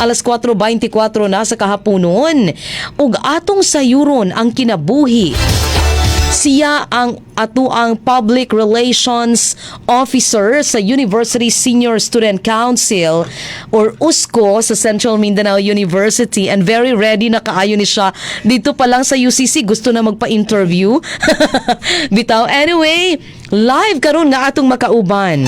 Alas 4:24 na sa kahaponon. Ug atong sayuron ang kinabuhi. Siya ang atuang Public Relations Officer sa University Senior Student Council or USCO sa Central Mindanao University, and very ready na kaayo ni siya dito pa lang sa UCC, gusto na magpa-interview. Bitaw, anyway, live karon nga atong makauban.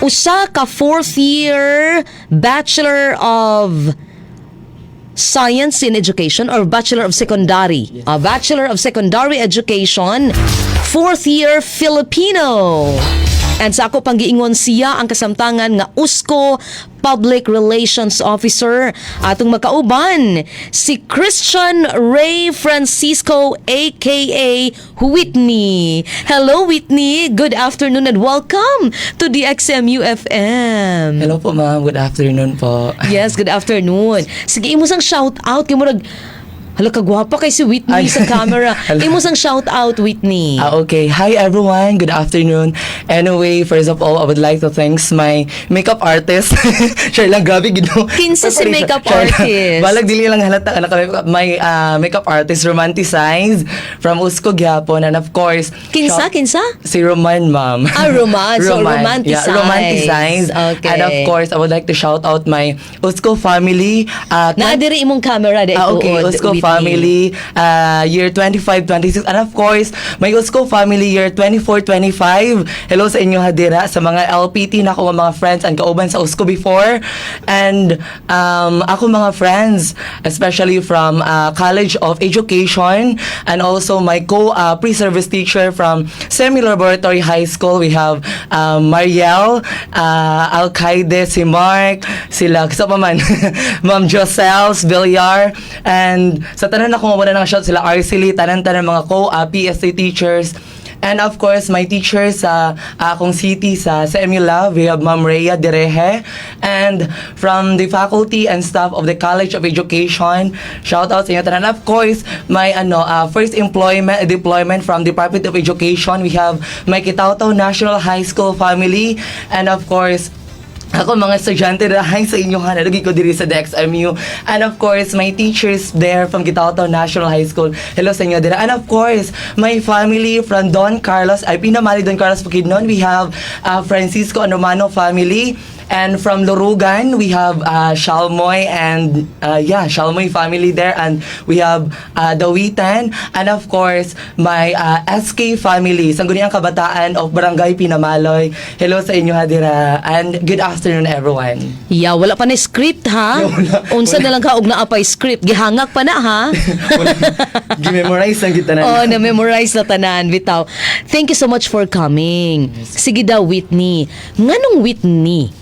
Usa ka fourth year Bachelor of Science in Education or Bachelor of Secondary. A Bachelor of Secondary Education, fourth year Filipino. And sa ako pang giingon, siya ang kasamtangan nga USCO Public Relations Officer. Atong makauban, si Christian Ray Francisco aka Whitney. Hello Whitney, good afternoon and welcome to the XMU FM. Hello po ma'am, good afternoon po. Yes, good afternoon. Sige, imo sang shout out kay murag hala ka gwapa kay si Whitney sa camera. Imo sang shout out Whitney. Okay. Hi everyone, good afternoon. Anyway, first of all, I would like to thanks my makeup artist. Sure lang, grabe gino. Kinsa si makeup artist? Balag dili lang halata my makeup artist Romanticize from USCO Gyapon, and of course, Kinsa? si Roman ma'am. Roman. So Romanticize. Yeah, Romanticize. Okay. And of course, I would like to shout out my USCO family. Naadiri imong camera dito. Okay, USCO family, year 25-26, and of course, my USCO family year 24-25. Hello sa inyo hadira, sa mga LPT na ako mga friends and kauban sa USCO before, and ako mga friends, especially from College of Education, and also my pre-service teacher from Semi-Laboratory High School. We have Mariel, Alcaide, si Mark, sila, kisa pa man, Ma'am Josels, Villar, and sa tanan ako muna ng shout sila Arcely, tanan mga PSA teachers, and of course my teachers sa akong city sa Emila. We have Ma'am Rhea Dereje, and from the faculty and staff of the College of Education, shout out sa inyo tanan. Of course my first deployment from Department of Education, we have my Kitaw-Taw National High School family, and of course ako mga estudyante na sa inyo lagi ko diri sa DXMU, and of course my teachers there from Kitaw-Taw National High School, hello sa inyo dira, and of course my family from Don Carlos, ay pinamali Don Carlos Bukidnon, we have Francisco and Romano family, and from Lorugan we have Shalmoy and Shalmoy family there, and we have Dawitan, and of course my SK family, Sangguniang Kabataan of Barangay Pinamaloy. Hello sa inyo hadira, and good afternoon everyone. Yeah, wala pa na script ha. Unsa na lang ka og naa pa script, gihangak pa na ha. Gi-memorize ang kita na. Oh, na-memorize na tanan bitaw. Thank you so much for coming. Sige daw Whitney. Nganong Whitney?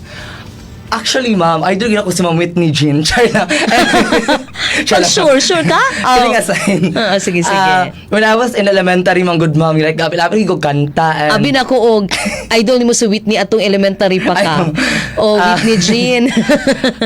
Actually, ma'am, idol gina ko si Ma'am Whitney Jean. Char na. Sure ka? Kidding aside. Sige. When I was in elementary, mga good mom, like, lapit ko kanta. And Abi na ko og idol ni mo si Whitney atong elementary pa ka. Whitney Jean.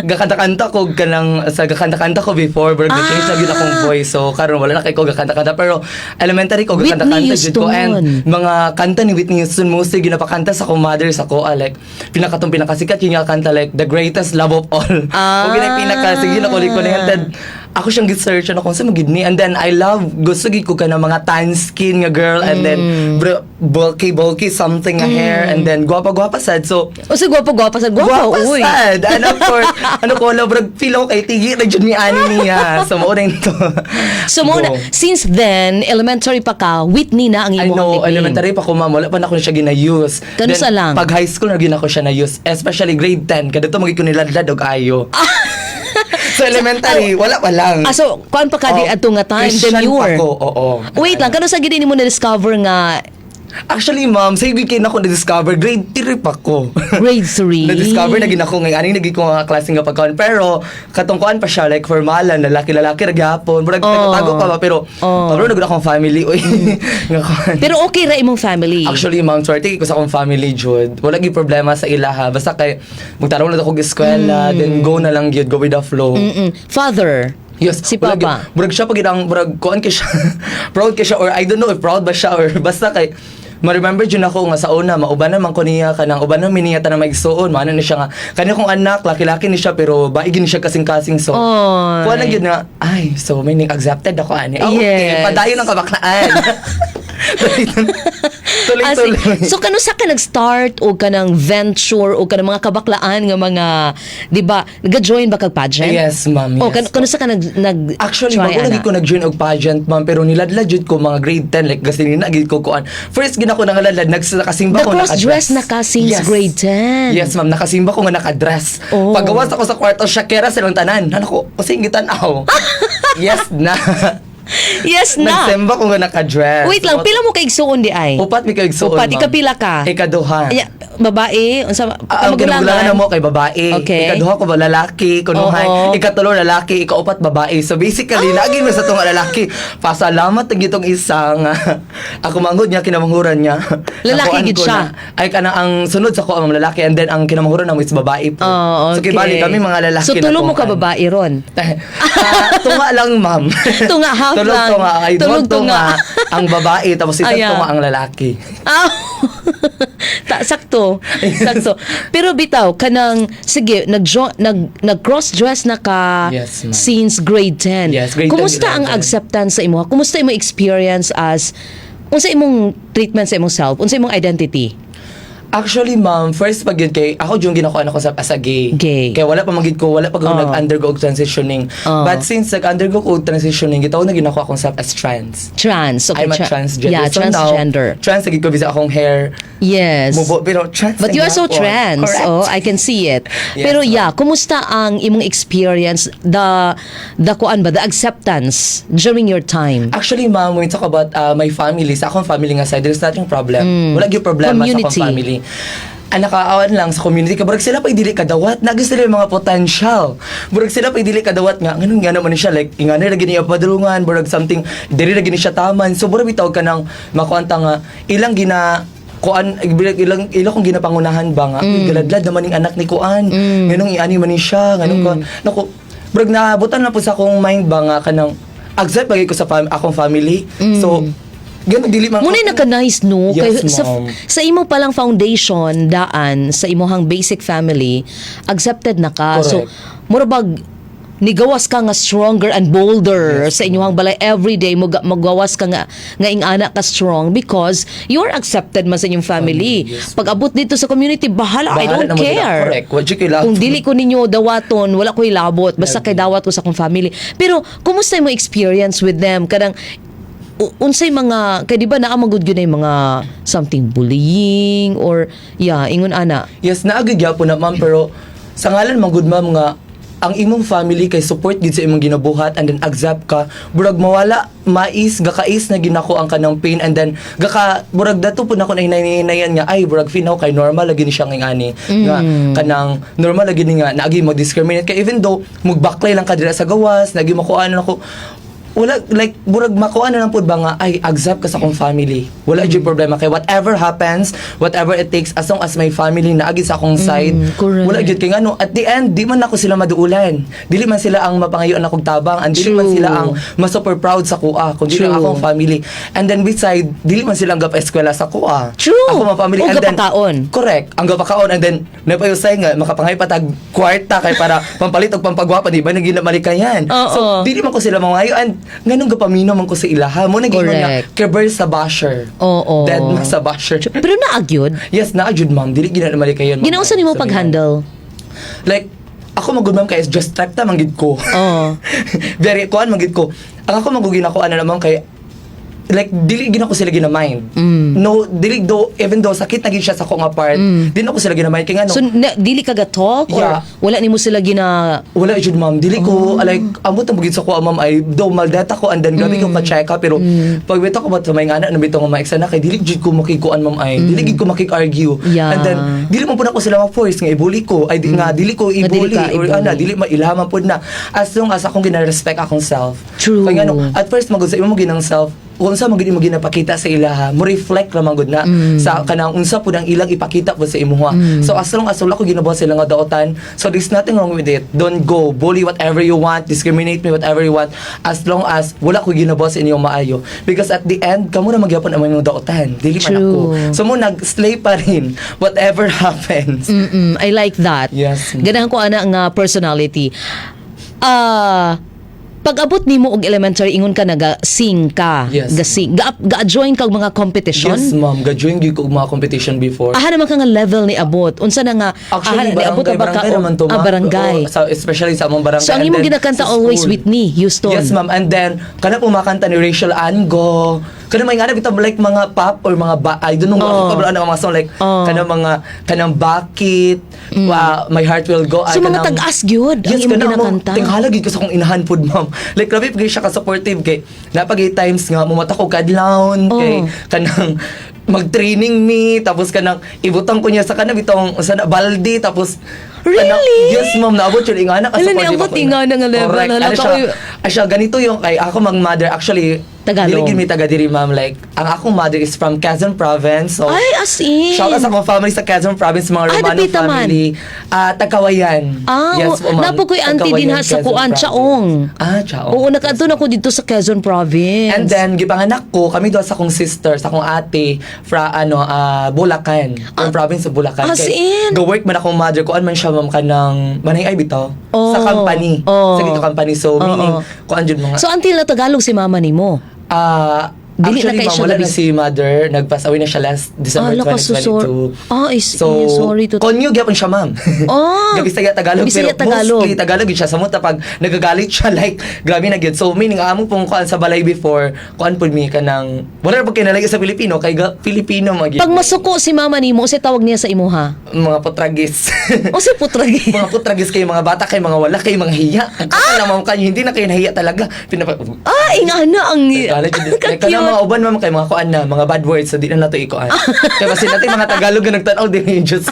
Gakanta-kanta ko gakanta-kanta ko before, but nag-change na yun akong voice. So, karon wala na kay ko gakanta-kanta. Pero elementary ko gakanta-kanta dito ko. And mga kanta ni Whitney Houston, mostly ginapakanta sa akong mother, sa ko, like, pinakasikat yun yung kanta, like, The Greatest Love of All. Kung sige na connected. Ako siyang gi-search kung sa magidni, and then I love gusto gid ko ka ng mga tan skin nga girl, and then bulky something nga hair, and then gwapa sad. So gwapa sad uy. Sad. And of course ko feel ako kay tigi na jud ni ani niya. So mo rin to. So mo since then elementary pa ka, Whitney na ang imong nickname. Elementary pa ko ma'am, wala pa na ko siya gina-use. Kano sa lang? Pag high school na gina ko siya na-use, especially grade 10 kadto magi ko niladlad og ayo. So elementary, wala pa lang. So, kuan pa ka di ato nga time, demure. Oo. Wait lang, kano sa gid mo na-discover nga Actually, ma'am, sa ibig kayo na ako na-discover, grade 3 pa ko. Grade 3? Na-discover na ginako ngayon, aning naging ko nga klase nga pagkaon. Pero, katungkuan pa siya, like, formalan, lalaki, ragyapon. Murag, tago pa ba, pero, nagod akong family, uy. Pero okay ra imong family? Actually, ma'am, swerte ko sa akong family, Jude. Wala gi problema sa ilaha. Basta kay, magtarong na ako eskwela, then go na lang, go with the flow. Father? Yes, si Papa. Burag siya pag kuan ka siya. Proud ka siya, or I don't know if proud ba siya, or basta kay ma-remember dyan ako nga sa una, mauban naman ko niya kanang uban naman niya tanang maigsuon, maano na siya nga kanya kong anak, laki-laki ni siya pero baigin niya kasing-kasing so. Oy. Kuha lang yun na, ay, so may ning accepted ako ani. Oh, okay, Yes. padayon ng kabaklaan. Tuloy-tuloy. So kano sa ka nag-start o ka ng venture o ka ng mga kabaklaan nga mga, di ba, nag-join ba kag pageant? Yes, ma'am. O Yes, kano sa ka nag actually, try, bago lagi ana? ko nag-join og pageant, ma'am, pero niladlad jud ko mga grade 10, like, kasi ninagid ko kuan. First, gina ko nangaladlad, nakasimba ko, Na-cross-dress na ka since grade 10. Yes, ma'am, nakasimba ko nga nakadress. Oh. Paggawas ako sa kwarto, Shakira silang tanan. Ano ko, kasi ingitan ako. Yes na. Yes na. Nagsemba ko nga nakadress. Wait lang, pila mo kaigsuon di ay? Upat mi kaigsuon, Upat, ma'am. ikapila ka? Ikaduha. Ay, babae, unsa Ang kinagulangan mo kay babae. Okay. Ikaduha ko ba lalaki, kunuhay. Oo. Ikatulo lalaki, ikaupat babae. So basically, lagi mo sa tunga lalaki. Pasalamat ang gitong isang ako manghud niya kinamanghuran niya. Lalaki Nakuan gid ko siya. na, ay kana ang sunod sa ko ang lalaki and then ang kinamanghuran na is babae po. Oh, okay. So kibali kami mga lalaki. So na tulo mo ka kuhaan. babae ron. Tunga lang, ma'am. Tunga, half Tulog lang. tunga. Ay, Tulog tunga. Ang babae, tapos isang Ayan. tunga ang lalaki. Ah. Sakto. Sakto. Pero bitaw kanang sige nag cross dress na ka Yes, ma'am. since grade 10. Yes, grade 10, Kumusta ang 11. acceptance sa imo? Kumusta imong experience as unsa imong treatment sa imong self? Unsa imong identity? Actually, ma'am, first pag yun kay, ako yung ginakuha ako as a gay. Gay. Kaya wala pa magid ko, wala pa ko Oh. nag-undergo og transitioning. Oh. But since nag-undergo ko og transitioning, gitaw na ginakuha akong self as trans. Trans. Okay, I'm a transgender. Yeah, So transgender. Now, trans lagi ko bisa akong hair. Yes. Mubo, pero trans But na you are so ginakuha. trans. Correct. Oh, I can see it. Yes, Pero ma'am. yeah, kumusta ang imong experience the kuan ba the acceptance during your time? Actually, ma'am, when we talk about my family, sa akong family nga side, there's nothing problem. Wala gyud problema sa Community. akong family. Ang nakaawan lang sa community ka, burag sila pa dili kadawat, nagis sila yung mga potential. Burag sila pa dili kadawat nga, ganun nga naman siya, like, ingana na gini padulungan, burag something, dili na gini siya taman. So, burag bitaw ka ng makuanta nga, ilang kuan ilang kong ginapangunahan ba nga galadlad naman ning anak ni kuan nganong iani man ni siya nganong ko nako brag nabutan na po sa akong mind ba nga kanang accept bagay ko sa akong family so ganun dili man Muna naka-nice no Yes, kay ma'am. sa imo palang foundation daan sa imong basic family accepted na ka. So Correct. murabag nigawas ka nga stronger and bolder sa inyong balay every day magawas ka nga ingana ka strong because you're accepted man sa inyong family. Yes. Pag abot dito sa community bahala, I Bahala don't naman sila. care. Correct. Wa jud kay labot. Kung dili ko ninyo dawaton, wala ko ilabot basta kay dawat ko sa akong family. Pero kumusta mo experience with them kadang unsay mga kay di ba naa magud gyud na yung mga something bullying or ingon ana. Yes, naagad po na ma'am, pero sa ngalan man good ma'am nga, ang imong family kay support gid sa imong ginabuhat and then accept ka, burag mawala, gakais na ginako ang kanang pain and then burag dato po na ko na hinahinayan nga, ay burag finaw kay normal lagi ni siya ngani nga kanang normal lagi ni nga naagi mag-discriminate kay even though mugbaklay lang ka dira sa gawas, nagi makuan ako wala, like, burag makuha na lang po ba nga, ay, accept ka sa akong family. Wala yung problema. Kaya whatever happens, whatever it takes, as long as my family na agi sa akong side, correct. wala yun. Kaya ano, at the end, di man ako sila maduulan. Dili man sila ang mapangayon akong tabang, and dili man True. sila ang super proud sa kuha, kung dili True. ang akong family. And then beside, dili man sila ang gapa-eskwela sa kuha. True. Ako mga family. O And then, gapakaon. correct. Ang gapakaon, and then, napayusay nga, makapangay patag kwarta kay para pampalit o pampagwapa, di ba, naging malikayan. Oo. So, dili man ko sila mangayo, and ganun gapamino man ko sa ilaha. Mo naging Correct. nga, keber sa basher. Oo. Dead man sa basher. Pero naagyod. Yes, naajud ma'am. Dili gina malikayan. Ginausan nimo pag-handle. Like, ako magud ma'am kay just type ta manggid ko. Oo. Very kuan manggid ko. Ang ako magugina ko ano naman kay like dili gina ko sila gina-mind. No, dili do even though sakit na gid siya sa akong part, dili ko sila gina-mind kay ngano. So dili ka ga-talk or Yeah. wala nimo sila gina Wala jud ma'am, dili ko like amot ang bugid sa ko ma'am ay do maldata ko and then gabi ko pa-check up pero pag bito ko ba sa may ngana nabito ko maiksa na kay dili jud ko makikuan ma'am ay dili gid ko makik-argue. Yeah. And then dili mo po na ko sila ma-force nga ibuli ko ay nga dili ko Nga dili ibuli ka or ibuli. ana dili mailhaman pud na as long as akong gina-respect akong self. True. Kaya ngano at first magud sa imo mo ginang self unsa man gid mo ginapakita sa ilaha, mo reflect ra man gud na sa kanang unsa pud ang ilang ipakita po sa imuha. So as long as wala ko ginabuhat sila nga daotan, so there's nothing wrong with it. Don't go bully whatever you want, discriminate me whatever you want, as long as wala ko ginabuhat sa inyong maayo. Because at the end, kamo na magyapon ang inyong daotan. Dili man ako. True. So mo nag-slay pa rin whatever happens. I like that. Yes. Ganahan ko ana nga personality. Pag-abot nimo og elementary ingon ka naga-sing ka, Yes. ga-sing, ga-join kag mga competition. Yes, ma'am. Ga-join gyud ko og mga competition before. Aha naman ka nga level ni abot. Unsa na nga Actually, ni abot barangay naman to, ma'am. barangay. Oo, especially sa among barangay. So ang And imong then, ginakanta sa Always school. With Me, Houston. Yes, ma'am. And then, kana po makanta ni Rachel Ango. Kana may nga bitaw like mga pop or mga I don't know ano ang mga song like kanang Bakit, My Heart Will Go. So mga tag-as gyud ang Yes, imong kana mo ginakanta. tinghala gid ko sa akong inahan pod, ma'am. Like grabe pag siya ka supportive kay napagay times nga mumata ko kadlawon kay kanang mag-training me tapos kanang ibutang ko niya sa kanang bitong sa baldi tapos Really? Yes, ma'am, naabot yun. Ingana ka Hala, supportive niabot ako. ingana nga level. Correct. Hala, Ano siya, kayo- siya, ganito yung kay ako mang mother. Actually, Tagalog. dili gid mi taga diri, ma'am. Like, ang akong mother is from Quezon Province. So, Ay, as in. shout out sa akong family sa Quezon Province, mga Romano dapita man. family. Tagkawayan. Yes, po, ma'am. napo ko'y auntie din ha Tagkawayan, sa Quezon Kuan, Province. Chaong. Chaong. Oo, nakaadto na ko dito sa Quezon Province. And then, gipanganak ko, kami doon sa akong sister, sa akong ate, fra, Bulacan. From province of Bulacan. As in? Go-work man akong mother, kuan man siya, ma'am, kanang, manay ay bitaw. Oh. Sa company. Oh. Sa dito company. So, meaning, Oh. kuan dyan mga, So until na Tagalog si mama nimo. Dili na actually, kayo ma'am, siya wala na ganun. si mother. Nag-pass away na siya last December Ala, kasusor. 2022. Sorry to... konyo gyapon siya, ma'am. Oh, Gabisaya Tagalog, Bisaya pero Tagalog. mostly Tagalog yun siya. Samot pag nagagalit siya, like, grabe na gyud. So, meaning, amo pong kuan sa balay before, kuan po mi ka ng, wala na pag kinalagay sa Pilipino, kay Filipino magyud. Pag masuko si mama nimo, si tawag niya sa imuha. Mga putragis. O si putragi. mga putragis kayo, mga bata kayo, mga wala kayo, mga hiya. Ang kakal naman kayo, hindi na kayo nahiya talaga. Ingana ang... Like, kana mga uban ma'am kay mga kuan na, mga bad words, so di na nato ikuan. Kaya kasi natin mga Tagalog na nagtanaw din yung Diyos.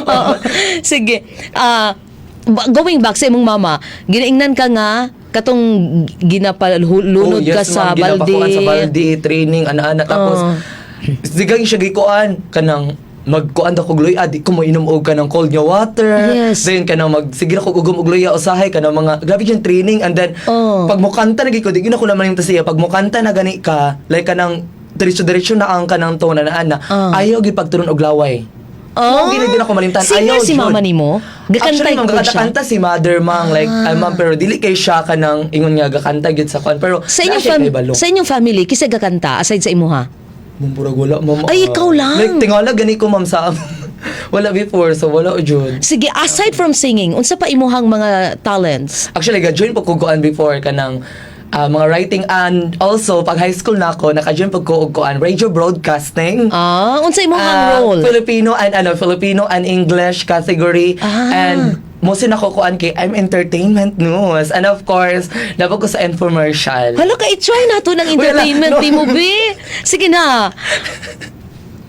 Oo. Sige. Going back sa imong mama, ginaingnan ka nga katong ginapalunod ka sa balde. Ginapakuan sa balde, training, ana-ana. Tapos, sigang siya gikuan, kanang, magkuan da kog luya, di ko mo inom og kanang cold nga water. Yes. Then kanang sige na ko ugom og luya usahay kanang mga grabe yung training and then pag mo kanta na gid ko di na ko naman yung tasiya pag mo kanta na gani ka like kanang diretso na ang kanang tone na ana ayaw gid pagtunon og laway. Oh, Hindi na ako malimtan. Singer Ayaw si jud. mama nimo? Actually, Gakantay ma'am, ko siya. kanta si mother, ma'am, like, ma'am, pero dili kay siya ka ng, ingon nga, gakanta gid sa kwan. Pero, Sa inyong, naa siya kay balong. sa inyong family, kisa gakanta aside sa imuha? Mumburag wala, ma'am. Ay, ikaw lang. Like, tingala, gani ko, ma'am, sa wala before, so wala o jud. Sige, aside from singing, unsa pa imuhang mga talents? Actually, ga-join po kukuan before ka ng mga writing and also, pag high school na ako, naka-join po ko kuan radio broadcasting. Unsa imuhang role? Filipino and English category. And mostly nakukuan kay I'm entertainment news. And of course, napag ko sa infomercial. Hala ka, i-try na to ng entertainment, Wala, no. di mo, be? Sige na.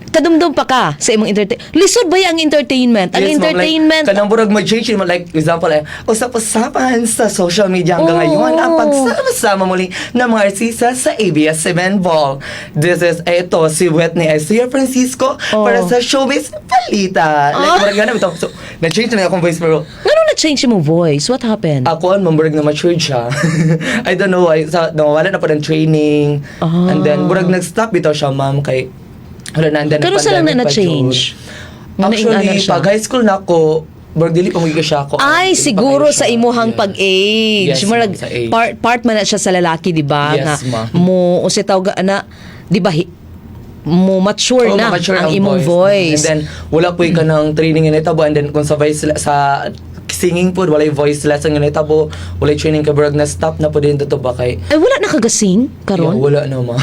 Kadumdum pa ka sa imong entertainment. Lisod ba yung entertainment? Ang Yes, ma'am, entertainment... Like, kanang burag mag-change mo. Like, example, usap-usapan sa social media hanggang Oh. ngayon ang pagsama-sama muli ng mga artista sa ABS-CBN Ball. This is, si Whitney Isaiah Francisco para sa Showbiz Balita. Like, burag ganun ito. So, na-change na akong voice, pero Ano na-change mo voice? What happened? ako, burag na matured siya. I don't know, nawawala na pa ng training. And then, burag nag-stop bitaw siya, ma'am, kay wala na, and then Pero sa lang na pandemic pa na-change? jud. Actually, pag high school na ako, burag dili pa magiging siya ako. Ay, siguro sa imuhang pag-age. Yes, Murag, ma'am, sa age. part man na siya sa lalaki, di ba? Yes, Nga, ma'am. mo, o si tawag na, di ba, mo mature Oo, na ma-mature ang imong voice. And then, wala po ka ng training nga nitabo. And then, kung sa singing po, walay voice lesson nga nitabo, walay training ka, burag na stop na po din dito ba kay Ay, wala nakagasing karon? Yeah, wala na, ma'am.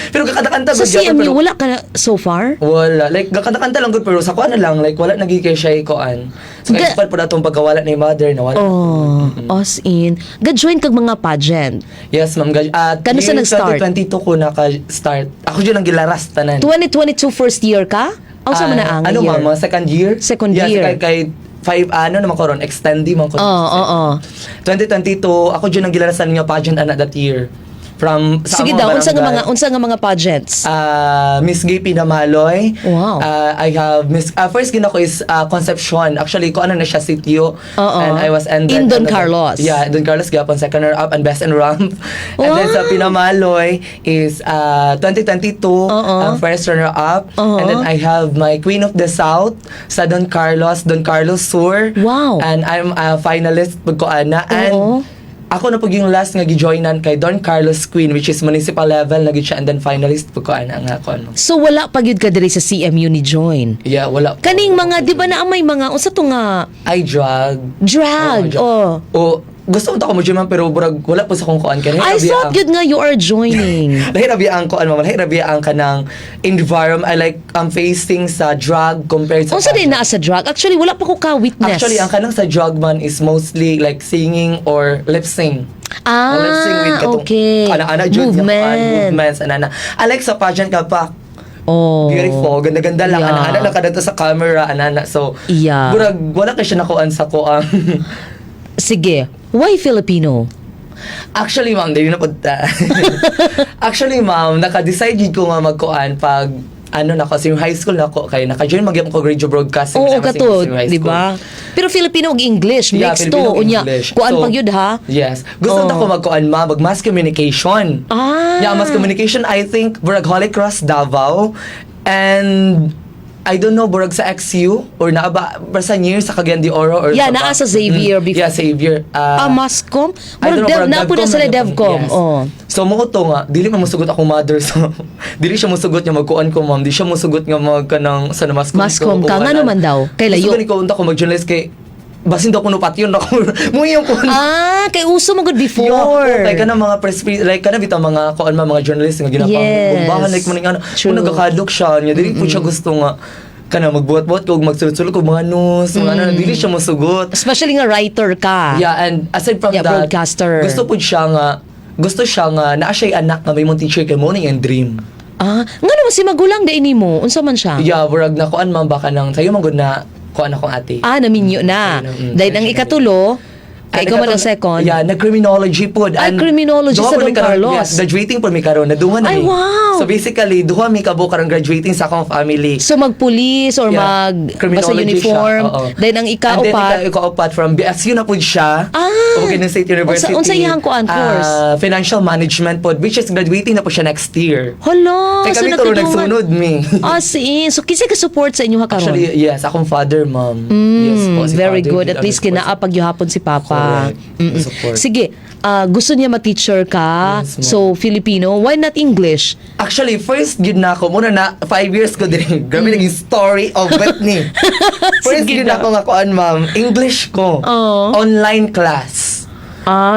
Pero kakanta-kanta Sa gud gyapon, CMU, pero wala ka na so far? wala. Like, kakanta-kanta lang good, pero sa kuan na lang, like, wala nagiging siya ikuan. So, expert po na itong pagkawala ni mother, na wala. Oh, as in. Ga-join kag mga pageant. Yes, ma'am. At Kano sa year nag-start? 2022 ko naka-start. Ako dyan ang gilaras, tanan. 2022 first year ka? O sa man na ang ano, year? ma'am, mga second year? Second yes, year. Kay 5, naman ko ron, extendi man ko. Oo. 2022, ako dyan ang gilarasan nga pageant ana that year. sa Sige among daw, barangay. unsa nga mga pageants? Miss Gay Pinamaloy. Wow. I have first gina ko is Concepcion. Actually, ko ano na siya sitio. Oo. And I was ended. In Don Carlos. Yeah, Don Carlos gapon second runner up and best in ramp. And then sa Pinamaloy is 2022 first runner up. And then I have my Queen of the South sa Don Carlos Sur. Wow. And I'm a finalist pag ko ana. And ako na pag yung last nga gi-joinan kay Don Carlos Queen, which is municipal level na gid siya, and then finalist pag ko ana nga ako ano. So wala pa gyud ka diri sa CMU ni join. Yeah, wala pa. Kaning mga di ba na may mga unsa to nga I drag. drag. Gusto mo ta ko mo man pero burag wala pa sa kong kuan kani. I thought gyud nga you are joining. Lahi rabi ang kuan mama, lahi rabi ang kanang environment. I like facing sa drag compared sa Unsa din pageant. naa sa drag? Actually wala pa ko ka witness. Actually, ang kanang sa drag man is mostly like singing or lip sync. Lip sync with katong okay. ana-ana jud nga kuan, Movement. movements ana. I like sa pageant ka pa. Oh. Beautiful, ganda-ganda lang. Yeah. Ana-ana lang kada to sa camera, ana. So, Yeah. burag wala kay siya nakuan sa kuang. Sige. Why Filipino? Actually, ma'am, dahil na punta. Actually, ma'am, naka-decide yun ko nga magkuan pag ano na kasi yung high school na ko kay naka-join magyapon ko radio broadcasting Oo, kasi kato, yung high di school. ba? Pero Filipino ug English, Yeah, mixed Filipino to. Unya, English. kuan So, pag yun ha? Yes. Gusto na ko magkuan mag mass communication. Yeah, mass communication, I think, Burag Holy Cross, Davao. And I don't know, Burag sa XU or naaba sa near sa Cagayan de Oro or Yeah, naa sa Xavier before. Yeah, Xavier. Mascom? I don't know, Burag Napo na Devcom sila na Devcom. Yes. Oh. So mo to nga, dili man musugot akong mother so dili siya musugot nga magkuan ko ma'am, di siya musugot nga magkanang sa mascom. Mascom ka nga naman daw. Kay layo. Gusto ko unta ko mag-journalist kay basin daw kuno patyon ako. Muyo ko. Kay uso mo good before. Yo, kay kana mga press like kana bitaw mga kuan mga journalist nga ginapang Yes. bumbahan like man nga True. kung nagakadlok siya nya dili po siya gusto nga kana magbuhat-buhat ko magsulot-sulot ko mga news mga ano dili siya musugot. Especially nga writer ka. Yeah, and aside from Yeah, that, broadcaster. gusto siya nga naa siya anak nga may mong teacher kay morning and dream. Nga naman si magulang da ini mo. Unsa man siya? Yeah, burag na kuan man baka nang sayo man gud na kuan akong ate. Naminyo na. Dahil ang ikatulo, kay ikaw man ang second. Yeah, nag-criminology po. Criminology sa Don Carlos. Yes, graduating po mi karon. Naduha na Ay, mi. wow. So basically, duha mi kabo karong graduating sa akong family. So magpulis or Yeah, basta criminology uniform. siya, oo. Dahil ang And then ikaupat. ikaupat from BSU na po siya. Okay, ng State University. Unsa iyang kuan course? Financial management po, which is graduating na po siya next year. Hala, Kaya so kami turo nagtulungan. nagsunod mi. Siin. So kinsa ka support sa inyo ha karon? Actually, yes, akong father, ma'am. Yes po, si Very father, good. did At least support. kinaapag yuhapon si Papa. Correct. Support. Sige, gusto niya ma-teacher ka. Yes, ma'am. So, Filipino. Why not English? Actually, first gid na ako. Muna na, 5 years ko din. Grabe naging story of Whitney. First Sige gid na na. ako nga kuan, ma'am. English ko. Oh. Online class.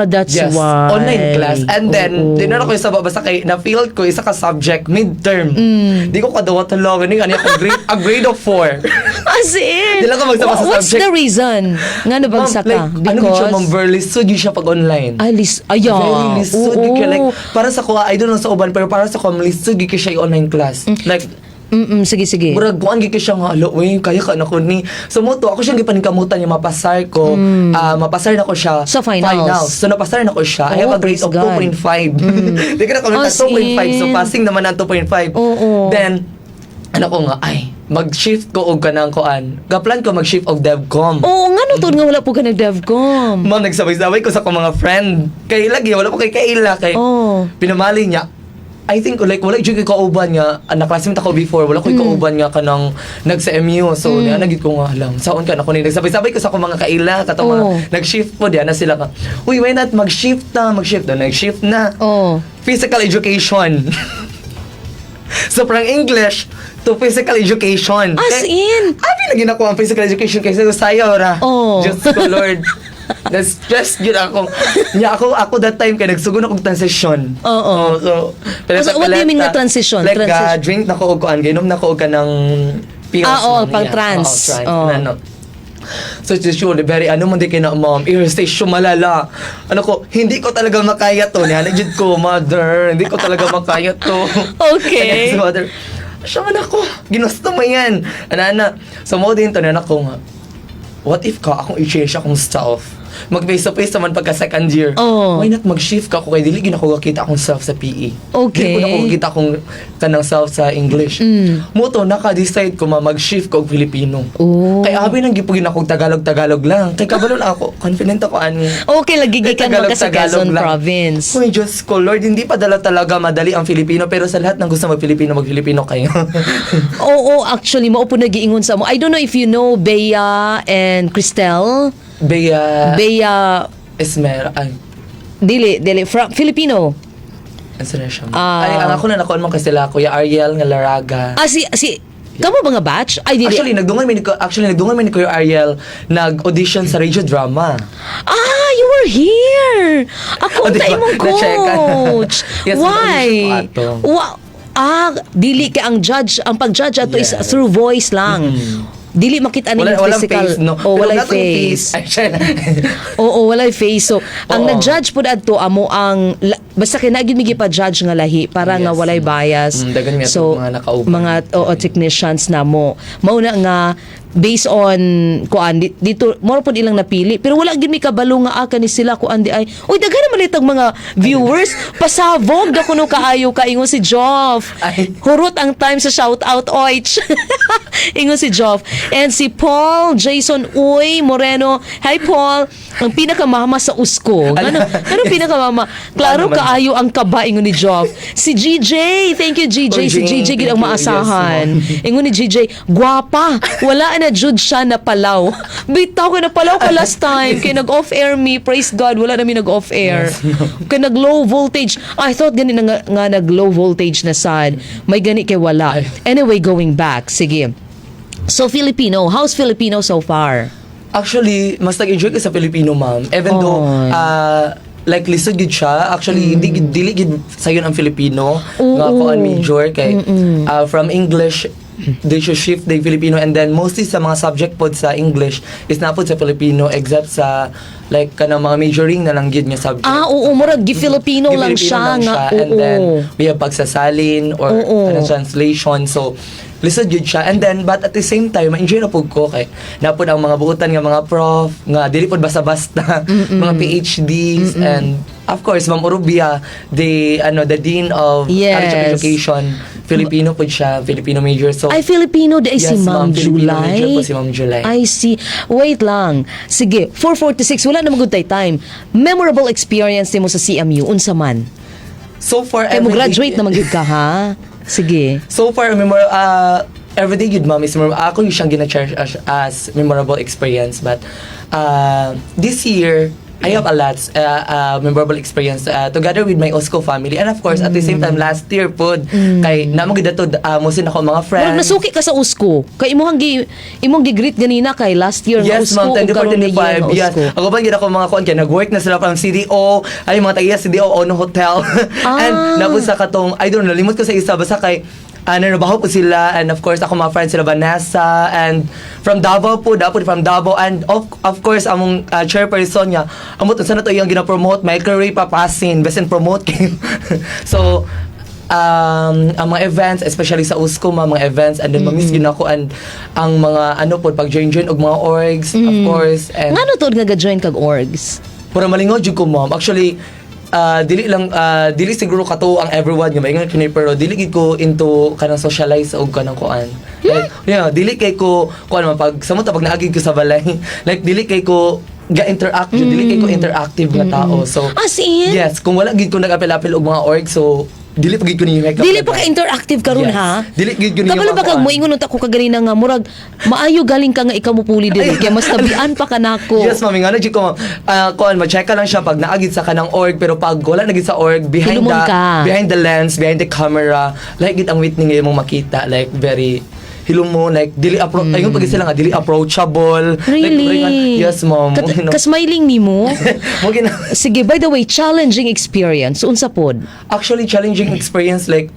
That's Yes, why. online class. And then, Oo. dinara ko sa basta kay na-field ko isa ka subject midterm. Di ko kadawa talo gani ani ako a grade of 4. As in? Di lang ako magsama sa What's subject. the reason? Nga nabagsak ka? Ano gid siya, ma'am, very lisod gid siya pag online. Ay, Very lisod gid siya. Like, para sa kuha, I don't know sa uban, pero para sa kuha, lisod gid siya yung online class. Like, Sige. Burag kuan gid siya nga alo, uy, kaya ka na ko ni. So mo to ako siyang gipaningkamutan yung mapasar ko. Mapasar na ko siya Sa finals. So napasar na ko siya. I have Oh, a grade praise of God. 2.5. Di ka na kami As 2.5. So in. passing naman ang 2.5. Oo. Then ano ko nga ay mag-shift ko og kanang kuan. Gaplan ko mag-shift og DevCom. Oo, nga no, nga wala po ka nag-devcom. Ma'am, nagsabay-sabay ko sa akong mga friend. Kay lagi, wala po kay Kaila. Kay Oh. pinamali niya. I think like wala jud ko kauban nga na-classmate ako before wala ko kauban nga kanang nagsa MU so niya nagit ko nga alam saon ka na ko ni nagsabay-sabay ko sa akong mga kaila katong mga Oh. nag-shift po diyan na sila ka uy why not mag-shift na nag-shift na Oh. physical education so from English to physical education As in? abi lagi na ko ang physical education kaysa sa sayo ra Oh. just ko Lord. That's just yun ako. Yeah, ako that time kaya nagsugon ako transition. Oo. So, So, what do you mean nga transition? Like, Transition? drink na ko og kuan, ginom na ko og kanang pills. Oo, man, pang yeah. trans. Oo, trans. Oo. Ano. So, it's usually very, ano man di kina, ma'am, irritation malala. Ano ko, hindi ko talaga makaya to. Niya, legit ko, mother, hindi ko talaga makaya to. Okay. And then, mother, siya man ako, ginusto mo yan. Ana. So, mo din to, na ako nga, what if ka, akong i-change akong stuff? mag-face-to-face naman pagka second year. Oh. Why not mag-shift ka ko kay dili ginako kita akong self sa PE. Okay. Dili ko na kita akong kanang self sa English. Muto naka-decide ko mag-shift ko og Filipino. Oh. Kay abi nang gipugin ako Tagalog lang. Kay kabalo na ako, confident ako ani. Okay, lagi gikan mo kasi Quezon lang. province. Uy, Diyos ko, Lord, hindi pa talaga madali ang Filipino, pero sa lahat ng gusto mag-Filipino kayo. Oo, actually, maupo na giingon sa mo. I don't know if you know Bea and Cristel. Bea, Esmer, ay, dili, from Filipino. ano na siya? Ah. Ay, ang ako na nakuha mo kasi sila, Kuya Ariel nga Laraga. Kamo ba nga batch? Ay, dili. Actually, nagdungan man ni Kuya Ariel nag-audition sa radio drama. You were here! Ako ang diba? taimong Na-checkan. coach. Yes, Why? nag-audition ko ato. Dili ka ang pag-judge ato is Yes. through voice lang. Dili makita ni Walang physical. face, no? O, Pero walay not yung face. Ay, siya na. Oo, walay face. So, ang Oo. nag-judge po adto amo ang basta kinagid mi pa-judge nga lahi para nga Yes. walay bias. Dagan mi ato mga nakauban. mga technicians na mo. Mauna nga based on kuan dito more pod ilang napili pero wala gid mi kabalo nga aka ni sila kuan di ay oy daghan naman itong mga viewers pasabog da kuno kaayo ka ingon si Joff. Ay. Hurot ang time sa shout out oich. Ingon si Joff and si Paul Jason Uy Moreno. Hi Paul, ang pinakamama sa usko. Ano pinakamama? Klaro Ano man? kaayo ang kaba ingon ni Joff. Si GJ, thank you GJ. Oy, Si Jing, GJ gid ang thank you. maasahan. Yes, Ingon ni GJ, gwapa. Wala na jud siya na palaw. Bitaw ka na palaw ka last time. Kay nag-off air me. Praise God, wala namin nag-off air. Kay nag-low voltage. I thought gani na nga nag-low voltage na sad. May gani kay wala. Anyway, going back. Sige. So, Filipino. How's Filipino so far? Actually, mas nag-enjoy ko sa Filipino, ma'am. Even though, like, lisod gid siya. Actually, dili gid sayon ang Filipino. Nga ako ang major. Kay, from English, they should shift the Filipino and then mostly sa mga subject pod sa English is na pod sa Filipino except sa like kanang mga majoring na lang gid nga subject. Oo, murag gi-Filipino lang siya nga. And Oo. then we have pagsasalin or kanang translation. So lisod yun siya. And then, but at the same time, ma-enjoy na po ko kay napod ang mga buutan nga mga prof, nga dili pod basta-basta, mga PhDs, and of course, Ma'am Urubia, the Dean of College of Yes. Education, Filipino po siya, Filipino major. So, Ay, Filipino, di ay si Yes, Ma'am ma'am, Filipino July. major po si Ma'am July. I see. Wait lang. Sige, 4:46, wala na good time. Memorable experience mo sa CMU, unsa man? so far, Kaya mo every graduate day- naman gud ka, ha? Sige. So far, everyday good mom is ako yung siyang gina-cherish as memorable experience. But this year, I have a lot memorable experience together with my OSCO family. And of course, at the same time, last year po, kay namang gidato musin ako mga Murag friends. nasuki ka sa usko. Kay imong gi-greet ganina kay last year nga Yes, usko ma'am, ug karon nga year nga 24, yes. usko. Ako ba gina ko mga kuan kay nag-work na sila from CDO, ay mga tagiya CDO Ono Hotel. And napos sa katong, I don't know, limot ko sa isa basta kay nanabaho po sila, and of course ako mga friends sila Vanessa and from Davao po, from Davao, and of course among chairperson niya amot sana to yung gina-promote my career papasin best in promote kayo. So ang mga events, especially sa USCO, mga events, and then mamiss yun ako and ang mga po pag-join og mga orgs, of course, and Ngano to nga ga-join kag orgs? para malingod jud ko, ma'am. Actually, dili siguro kato ang everyone nga maingon kini, pero dili gid ko into kanang socialize og kanang kuan. Like, dili kay ko kuan man pag samot pag naagid ko sa balay. Like dili kay ko ga-interact jud, dili kay ko interactive nga tao. So As in? yes, kung wala gid ko nag-apil-apil og mga org, so dili pa gid ko ni make up. Dili pa ka interactive karon Yes. ha? Dili gid ko ni Kabalo ba kag mo ingon unta ko kaganina nga murag maayo galing ka nga ikaw mo puli dili kay mas tabian pa kanako. Yes, mami, nga na ko, kuan, ma-check ka lang siya pag naagid sa kanang org, pero pag wala nagid sa org, Hilumon ka. behind the lens, behind the camera, like gid ang witness nga imong makita, like very hilumon, like dili ayun pag sila nga dili approachable. Really? Like, yes, ma'am. Kasmiling nimo? Mo gina- Sige, by the way, challenging experience unsa pod? Actually, challenging experience, like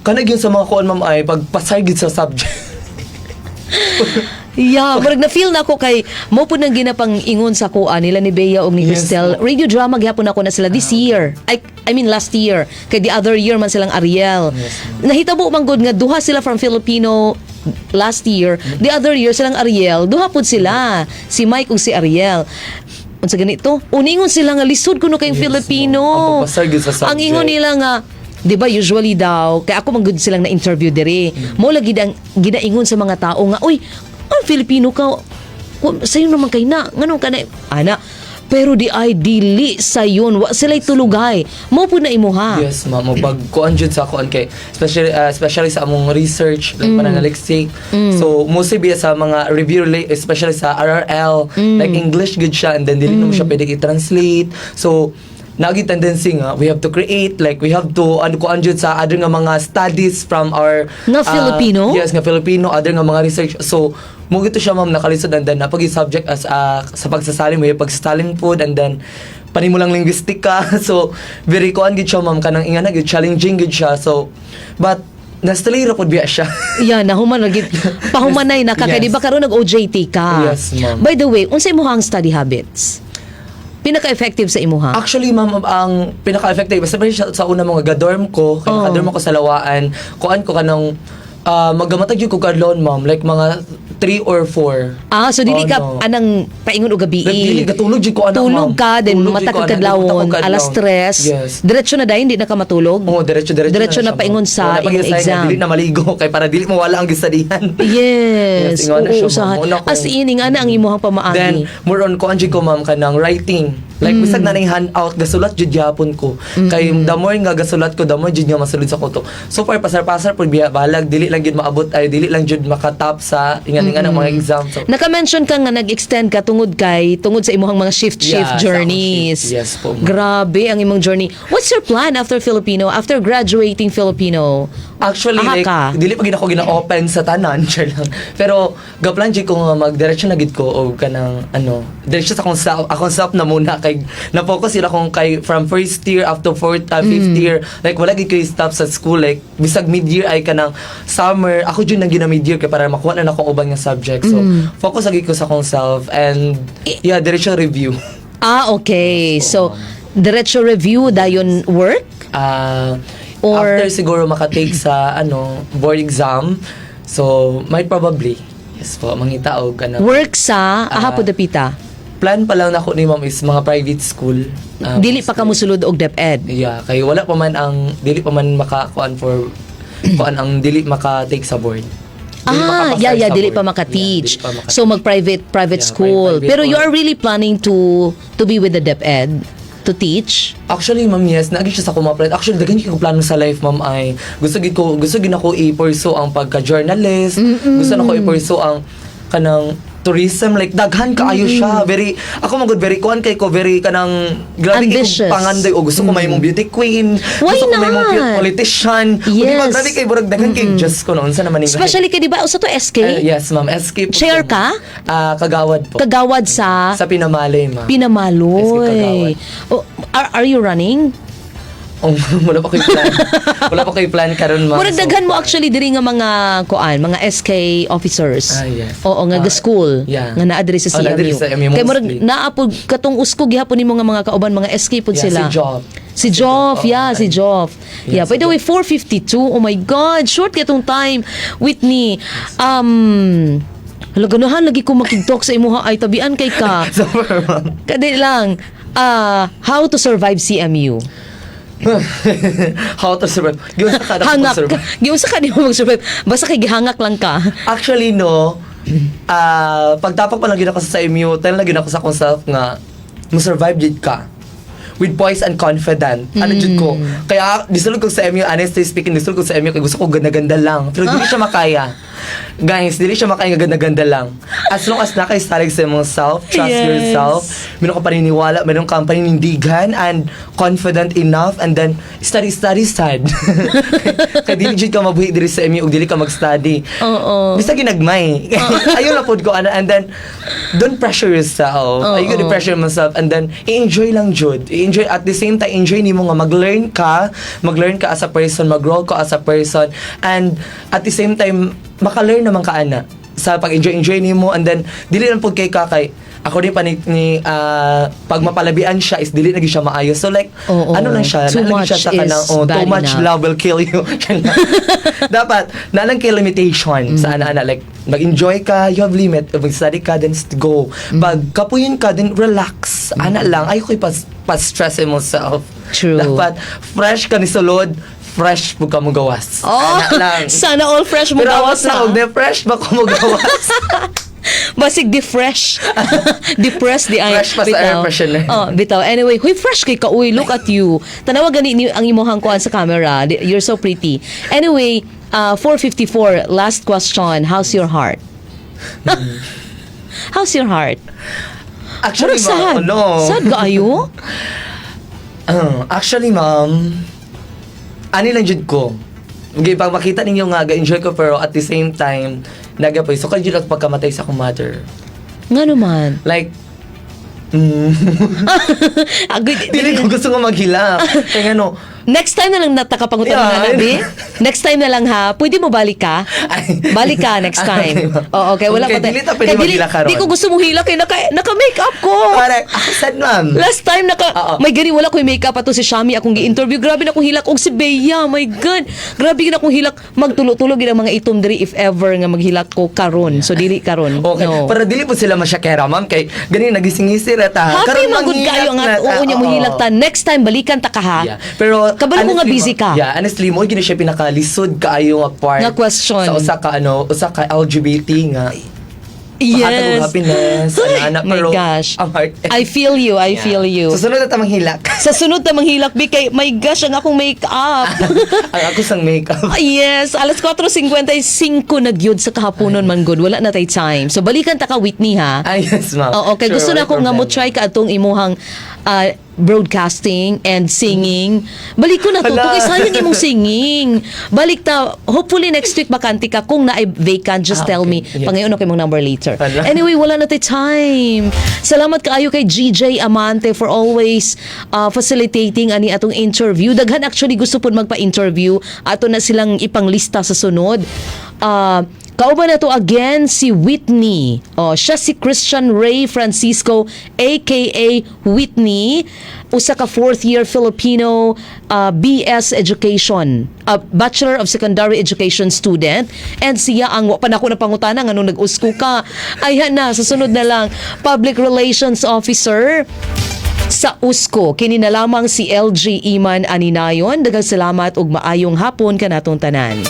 kanag yun sa mga kuan, ma'am, ay pagpasay gid sa subject. Yeah, murag na feel na ako kay mo pud nang ginapang ingon sa kuan nila ni Bea og ni Yes, Cristel. Radio drama gyapon ako na sila this year. I mean last year. Kay the other year man silang Ariel. Nahitabo man gud nga duha sila from Filipino last year. The other year silang Ariel, duha pud sila. Si Mike ug si Ariel. unsa ganito, uningon sila nga lisod kuno kayong Yes, Filipino. ma'am. Ang pagbasar gyud sa subject. Ang ingon nila nga, di ba usually daw, kaya ako manggod silang na-interview dire, mo lagi ang ginaingon sa mga tao nga, uy, ang Filipino ka, sa'yo naman kay na, nganong ka na, ana, pero di ay dili sa yun, wa sila'y tulugay. Mo po na imuha. Yes, ma'am. Pag-kuan jud sa kuan kay especially sa among research like pananaliksik. So mostly biya sa mga review especially sa RRL like English good siya and then dili na mo siya pwede i-translate. So nagi tendency nga we have to create like we have to kuan jud sa other nga mga studies from our Nga Filipino? Yes, nga Filipino, other nga mga research. So mo gito siya ma'am nakalisod and then napagi subject as sa pagsasalin mo yung pagsasalin food and then panimulang linguistic ka. So very kuan gid siya ma'am kanang ingana gid challenging gid siya. So but nastilira pod biya siya. Yan, nahuman lagi. Pahumanay na ka. Kaya Yes. di ba karon nag-OJT ka? Yes, ma'am. By the way, unsay imong study habits? Pinaka-effective sa imuha? Actually, ma'am, ang pinaka-effective, sabi sa una mga gadorm ko, kaya nakadorm ako sa lawaan, kuan ko kanang magamatag yung kugadlon, ma'am, like mga 3 or 4. So dili ka no. anang paingon og gabi. Dili katulog jud ko ana, Tulog ma'am. ka then Tulog jud mata ko, ka ana. kadlawon, Matag ko alas kadlaw. 3. Yes. Diretso na dayon di na ka matulog. Oo, diretso Diretso na siya, paingon ma'am. sa Wala pa imong gyud exam. Dili na maligo kay para dili mawala ang gisadihan. Yes. Yes, ingon na siya, Oo, ma'am. Una ko. as in nga na ang imuhang pamaagi. Then, more on ko anji ko ma'am kanang writing. Like bisag na ning handout gasulat jud gyapon ko. Kay the more nga gasulat ko, the more jud nga masulod sa ko to. So far pasar-pasar pud biya balag dili lang jud maabot ay dili lang jud makatap sa ingan ng mga exam. So Naka-mention ka nga nag-extend ka tungod sa imuhang mga shift Yeah, sa journeys. akong shift. Yes po, ma'am. Grabe ang imong journey. What's your plan after graduating Filipino? actually Aha like ka. dili pa gid ako gina-open sa tanan sure lang. Pero gaplan jud ko nga magdiretso na gid ko og kanang diretso sa akong self na muna kay na-focus sila kung kay from first year up to fifth year like wala gid ko stop sa school like bisag mid-year ay kanang summer ako jud nang gina mid-year kay para makuha na akong ubang nga subject. So focus lagi ko sa akong self and yeah, diretso review. Okay. So, diretso review dayon work? Or- After siguro makatake sa board exam, so might probably yes po mangita og kanang Work sa po dapita. plan pa lang nako ni ma'am is mga private school. Dili pa ka musulod og DepEd. Yeah, kay wala pa man dili pa man maka-kuan for kuan ang dili maka-take sa board. Dili makapasar sa Dili board. pa maka-teach. Yeah, dili pa So mag-private Yeah, school. private Pero you or- are really planning to be with the DepEd to teach? Actually, ma'am, yes, naagi siya sa kumaplan. Actually, daghan ko plano sa life, ma'am, ay gusto gid ako i-pursue ang pagka-journalist. Gusto na ko i-pursue ang kanang tourism, like daghan kaayo siya. Very ako magud very kuan kay ko very kanang grabe kay Ambitious. ko panganday o gusto ko may mong beauty queen. Why gusto ko may mong not? politician. O di ba Yes. grabe kay burag daghan kay just ko noon sa naman Especially kay di ba usa to SK? yes, ma'am. SK po. Chair ka? Kagawad po. Kagawad sa sa Pinamalay, ma'am. Pinamaloy. Oh, are you running? Wala pa ko'y plan. Wala pa ko'y plan karon, ma'am. Murag So daghan mo far. actually diri nga mga SK officers. Yes. Oo, nga school. yeah. Nga naa diri sa CMU. Naa diri sa MU Kay murag mostly. naa pod katong uskog gihapon nimo nga mga kauban mga SK pod Yeah, sila. si Joff. Si Joff, si Joff. Yeah, Yeah, by si the way, 4:52. Oh my God, short katong time. Whitney, ganahan lagi ko makigtok sa imuha ay tabian kay ka. So, ma'am. Kadi lang, how to survive CMU? How to survive? Giwan sa kada Hangak. survive. Giyon sa kanimo mag-survive. Basta kay gihangak lang ka. Actually, no. Pagtapak pa lang gina ko sa MU, tayo lang gina ko sa akong self nga, mo-survive jud ka. With poise and confident. Ano jud ko. Kaya, disulog ko sa MU, honestly speaking, disulog ko sa MU, kaya gusto ko ganda-ganda lang. Pero dili siya makaya. Guys, dili siya makaya nga ganda-ganda lang. As long as nakaistalig sa imong self, trust Yes. yourself, meron ka paniniwala, meron kang paninindigan, and confident enough, and then, study sad. Kaya dili jud ka mabuhi diri sa MU, ug dili ka mag-study. Oo. Bisa ginagmay. Ayun na pod ko ana, and then don't pressure yourself. Ayun gonna pressure myself, and then i-enjoy lang jud. I-enjoy at the same time enjoy nimo nga mag-learn ka as a person, mag-grow ka as a person, and at the same time maka-learn naman ka ana sa pag-enjoy nimo, and then dili lang pod kay kakay ako din pa ni pag mapalabian siya is dili na gyud siya maayo. So like Oo. ano lang siya, Too nalagi siya much sa kanang is bad too much enough. love will kill you. Dapat nalang kay limitation sa ana-ana, like mag-enjoy ka, you have limit, mag-study ka, then go. Pag kapuyin ka, then relax. stress. Ana lang, ayaw ko'y pa-stress myself. True. Dapat fresh ka ni sulod, fresh mo ka mo gawas. Oh, Ana lang. sana all fresh mo Pero gawas awas na, ha. og fresh ba ko mo gawas? Basig di fresh. Depressed di ay. Fresh pa sa air freshener. Oh, bitaw. Anyway, huy fresh kay ka. Uy, look at you. Tanawa gani ni ang imong kuan sa camera. You're so pretty. Anyway, 4:54, last question. How's your heart? How's your heart? Actually, Murag sad. ma'am, ano? Sad ka ayo? Actually, ma'am, ani lang jud ko. Okay, pag makita ninyo nga, ga-enjoy ko, pero at the same time, nagapoy. So, kayo lang pagkamatay sa akong mother. Nga naman. Like, Agad, dili ko gusto nga maghilak. Kaya ano, next time na lang natakapangutan Yeah, na nabi. Next time na lang ha. Pwede mo balik ka? Ay. Balik ka next time. Okay, ma'am. Oo, okay. Wala Okay, pa dili ta pwede maghilak ka ron. Di ko gusto mong hilak eh. Naka-makeup ko. correct. Ako sad, ma'am. Last time Oo. may gani wala ko yung makeup ato si Shami akong gi-interview. Grabe na akong hilak og si Bea. My God. Grabe na akong hilak. Magtulo-tulo gid ang mga itom diri if ever nga maghilak ko karon. So dili karon. Okay, No. para dili po sila masyakera, ma'am. Kay, ganyan, nagising-isir at ha. Happy Karon magud manghilak kayo nga na ta. oo nya mo Oo. hilak ta. Next time balikan ta ka ha. Yeah. Pero Kabalo ko nga honestly, busy ka. Yeah, honestly mo gini siya pinakalisod kaayo nga part Nga question. sa usa ka LGBT nga. Mahatag og happiness, ana My pero gosh. ang heart. I feel you. I feel you. Susunod na tamang hilak. Sa sunod na manghilak, Bi, kay, my gosh, ang akong makeup. ang ako sang makeup. Yes, alas 4:55 na gyud sa kahaponon man good. Wala na tay time. So balikan ta ka Whitney ha. Ah, yes, ma'am. Oo, okay. Sure, Gusto na walang ko nga mo problema. try ka atong imuhang broadcasting and singing. Balik ko na to. Hala. Kaya sayang imong singing. Balik ta. Hopefully next week bakanti ka. Kung na vacant, just tell me. Okay. Yeah. Pangayon ako imong number later. Hala. Anyway, wala na tay time. Salamat kaayo kay GJ Amante for always facilitating ani atong interview. Daghan actually gusto pud magpa-interview. Ato na silang ipanglista sa sunod. Kauban na to again si Whitney. Siya si Christian Ray Francisco aka Whitney. Usa ka fourth year Filipino BS Education, Bachelor of Secondary Education student. And siya ang panako na pangutana nga nung nag-usko ka. Ay na, sa sunod na lang, Public Relations Officer sa USCO. Kini na lamang si LG Iman Aninayon. Daghang salamat ug maayong hapon kanatong tanan.